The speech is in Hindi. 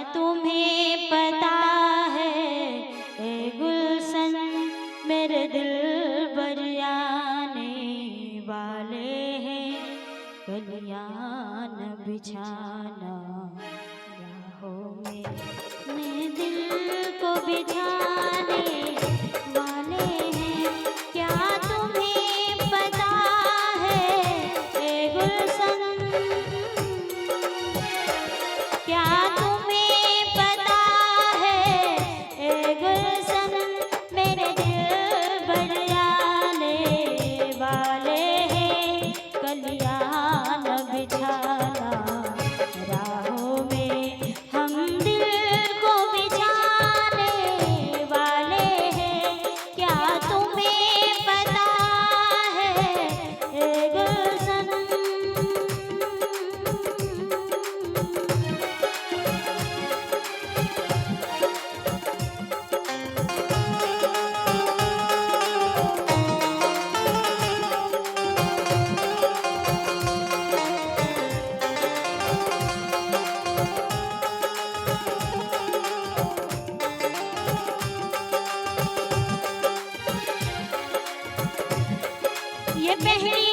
तुम्हें पता है ए गुलशन मेरे दिल बरियाने वाले हैं, कलियां न बिछाना राहों में, मैं दिल को बिछाने वाले हैं। क्या तुम्हें पता है ए गुलशन, क्या तुम्हें पता है ए गुलशन मेरे दिल बरियाने वाले हैं, कलियां न बिछाना राहों में, हम दिल को बिछाने वाले हैं। क्या तुम्हें पता है ए गुलशन। ये पहली